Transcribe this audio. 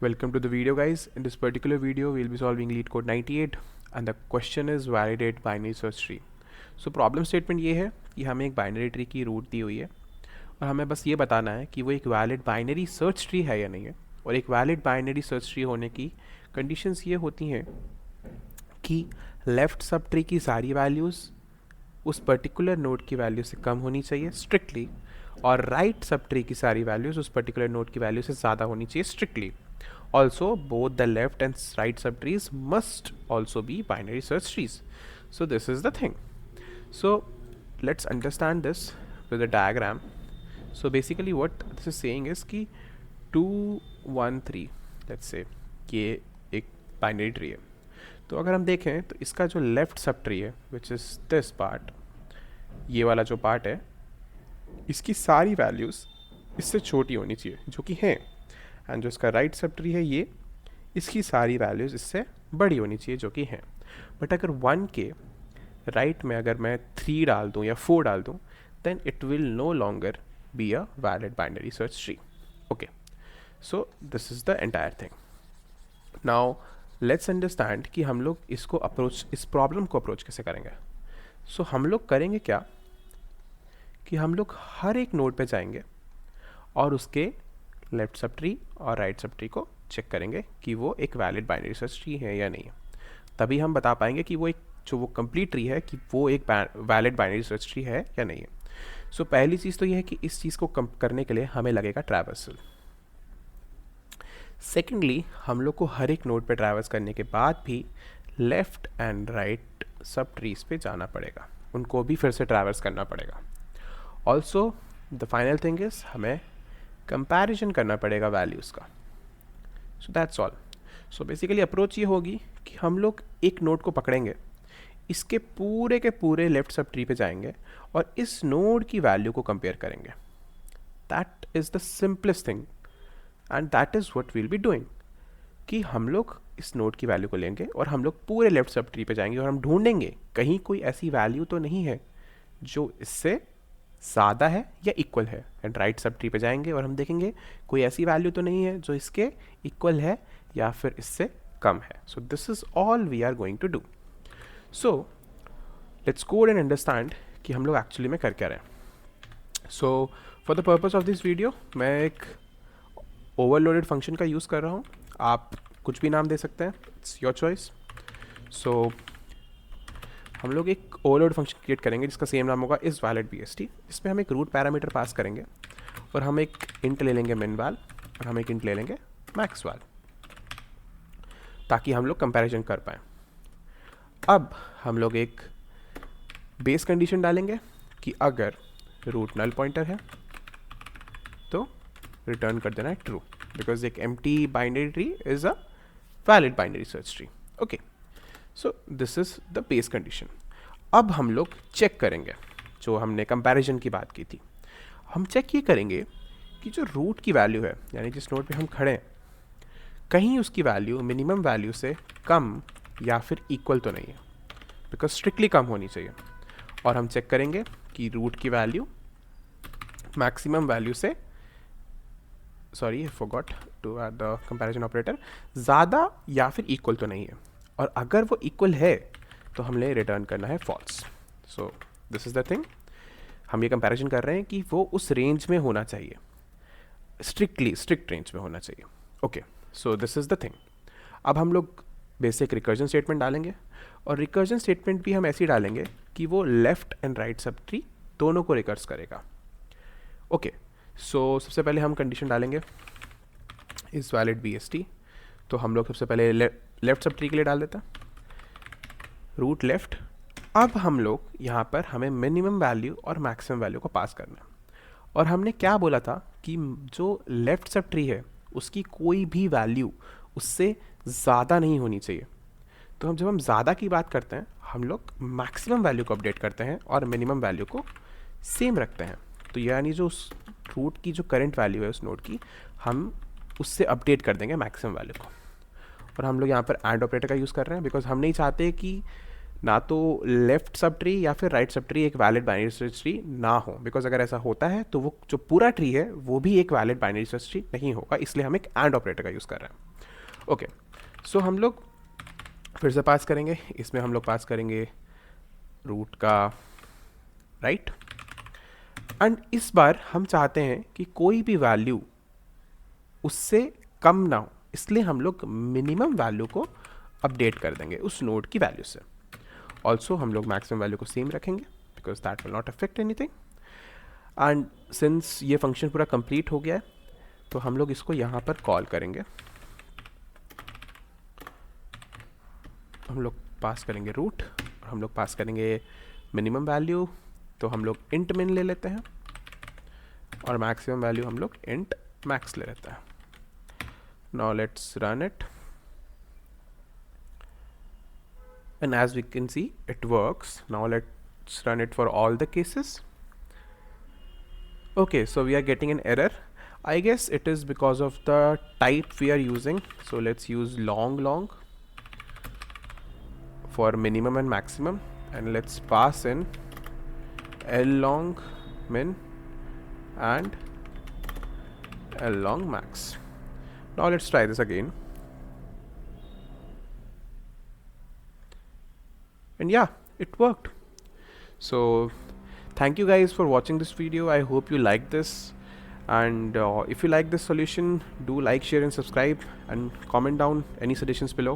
Welcome to the video, guys. In this particular video we'll be solving LeetCode 98 and the question is validate binary search tree. So problem statement ये है कि हमें एक binary tree की root दी हुई है और हमें बस ये बताना है कि वो एक वैलिड बाइनरी सर्च ट्री है या नहीं है। और एक वैलिड बाइनरी सर्च ट्री होने की कंडीशंस ये होती हैं कि लेफ़्ट सब ट्री की सारी वैल्यूज़ उस पर्टिकुलर नोड की वैल्यू से कम होनी चाहिए स्ट्रिक्टली, और राइट सब ट्री की सारी वैल्यूज़ उस पर्टिकुलर नोड की वैल्यू से ज़्यादा होनी चाहिए strictly. Also, both the left and right subtrees must also be binary search trees. So this is the thing. So let's understand this with a diagram. So basically what this is saying is कि 2 1 3 let's say कि ये एक binary tree है. तो अगर हम देखें तो इसका जो left subtree है which is this part, ये वाला जो part है, इसकी सारी values इससे छोटी होनी चाहिए जो कि हैं, एंड जो इसका राइट सब ट्री है ये, इसकी सारी वैल्यूज़ इससे बड़ी होनी चाहिए जो कि हैं. बट अगर 1 के राइट में अगर मैं 3 डाल दूँ या 4 डाल दूँ then it will no longer be a valid binary search tree. Okay, so this is the entire thing. Now let's understand कि हम लोग इसको अप्रोच, इस प्रॉब्लम को अप्रोच कैसे करेंगे. सो हम लोग करेंगे क्या कि हम लोग हर एक नोड पे जाएंगे और उसके लेफ्ट सब ट्री और राइट सब ट्री को चेक करेंगे कि वो एक वैलिड बाइनरी सर्च ट्री है या नहीं है. तभी हम बता पाएंगे कि वो एक जो वो कंप्लीट ट्री है कि वो एक वैलिड बाइनरी सर्च ट्री है या नहीं है. सो पहली चीज़ तो ये है कि इस चीज़ को करने के लिए हमें लगेगा ट्रैवर्सल. सेकेंडली, हम लोग को हर एक नोड पे ट्रैवर्स करने के बाद भी लेफ़्ट एंड राइट सब ट्रीज पे जाना पड़ेगा, उनको भी फिर से ट्रैवर्स करना पड़ेगा. Also the final thing is हमें कंपैरिजन करना पड़ेगा वैल्यूज़ का. So that's all. So basically approach ये होगी कि हम लोग एक नोड को पकड़ेंगे, इसके पूरे के पूरे लेफ्ट सब ट्री पे जाएंगे और इस नोड की वैल्यू को कंपेयर करेंगे. That is the simplest thing and that is what we'll be doing. कि हम लोग इस नोड की वैल्यू को लेंगे और हम लोग पूरे लेफ्ट सब ट्री पे जाएंगे और हम ढूंढेंगे कहीं कोई ऐसी वैल्यू तो नहीं है जो इससे ज़्यादा है या इक्वल है. एंड राइट सब ट्री पे जाएंगे और हम देखेंगे कोई ऐसी वैल्यू तो नहीं है जो इसके इक्वल है या फिर इससे कम है. So this is all we are going to do. So let's go and understand कि हम लोग एक्चुअली में कर क्या रहे हैं. So for the purpose of this video मैं एक ओवरलोडेड फंक्शन का यूज़ कर रहा हूँ. आप कुछ भी नाम दे सकते हैं, इट्स योर चॉइस. सो हम लोग एक ओवरलोड फंक्शन क्रिएट करेंगे जिसका सेम नाम होगा इस वैलिड BST. इसमें हम एक रूट पैरामीटर पास करेंगे और हम एक इंट ले लेंगे min val और हम एक इंट ले लेंगे max val ताकि हम लोग कंपैरिजन कर पाएँ. अब हम लोग एक बेस कंडीशन डालेंगे कि अगर रूट नल पॉइंटर है तो रिटर्न कर देना है ट्रू, बिकॉज एक empty binary tree is a valid binary search tree. Okay, so this is the base condition. अब हम लोग चेक करेंगे जो हमने कंपैरिजन की बात की थी. हम चेक ये करेंगे कि जो रूट की वैल्यू है यानी जिस नोड पे हम खड़े हैं कहीं उसकी वैल्यू मिनिमम वैल्यू से कम या फिर इक्वल तो नहीं है, बिकॉज स्ट्रिक्टली कम होनी चाहिए. और हम चेक करेंगे कि रूट की वैल्यू मैक्सिमम वैल्यू से, sorry I forgot to add the comparison operator, ज़्यादा या फिर इक्वल तो नहीं है. और अगर वो इक्वल है तो हमने रिटर्न करना है false. So this is the thing. हम ये कंपैरिजन कर रहे हैं कि वो उस रेंज में होना चाहिए, स्ट्रिक्ट रेंज में होना चाहिए. Okay, so this is the thing. अब हम लोग बेसिक रिकर्जन स्टेटमेंट डालेंगे और रिकर्जन स्टेटमेंट भी हम ऐसे ही डालेंगे कि वो left and right sub tree दोनों को रिकर्स करेगा. ओके, सो सबसे पहले हम कंडीशन डालेंगे इस वैलिड BST. तो हम लोग सबसे पहले लेफ्ट सब ट्री के लिए डाल देते हैं रूट लेफ्ट. अब हम लोग यहाँ पर हमें मिनिमम वैल्यू और मैक्सिमम वैल्यू को पास करना है. और हमने क्या बोला था कि जो लेफ्ट सब ट्री है उसकी कोई भी वैल्यू उससे ज़्यादा नहीं होनी चाहिए. तो जब हम ज़्यादा की बात करते हैं हम लोग मैक्सिमम वैल्यू को अपडेट करते हैं और मिनिमम वैल्यू को सेम रखते हैं. तो यानी जो उस रूट की जो करंट वैल्यू है उस नोड की, हम उससे अपडेट कर देंगे मैक्सिमम वैल्यू को. और हम लोग यहाँ पर एंड ऑपरेटर का यूज़ कर रहे हैं बिकॉज हम नहीं चाहते कि ना तो लेफ्ट सब ट्री या फिर राइट सब ट्री एक वैलिड बाइनरी सर्च ट्री ना हो, बिकॉज अगर ऐसा होता है तो वो जो पूरा ट्री है वो भी एक वैलिड बाइनरी सर्च ट्री नहीं होगा, इसलिए हम एक एंड ऑपरेटर का यूज़ कर रहे हैं। ओके, सो हम लोग फिर से पास करेंगे, इसमें हम लोग पास करेंगे रूट का राइट, एंड इस बार हम चाहते हैं कि कोई भी वैल्यू उससे कम ना हो, इसलिए हम लोग मिनिमम वैल्यू को अपडेट कर देंगे उस नोड की वैल्यू से। ऑल्सो हम लोग मैक्सिमम वैल्यू को सेम रखेंगे because that will not affect anything. And since ये फंक्शन पूरा कंप्लीट हो गया है तो हम लोग इसको यहाँ पर कॉल करेंगे। हम लोग पास करेंगे रूट, और हम लोग पास करेंगे मिनिमम वैल्यू, तो हम लोग इंट मिन ले लेते हैं, और मैक्सिमम वैल्यू हम लोग इंट मैक्स ले लेते हैं। Now let's run it, and as we can see it works. Now let's run it for all the cases. Okay, so we are getting an error. I guess it is because of the type we are using, so let's use long for minimum and maximum, and let's pass in long min and long max. Now let's try this again. And yeah, it worked. So thank you guys for watching this video. I hope you like this, and if you like this solution, do like, share and subscribe, and comment down any suggestions below.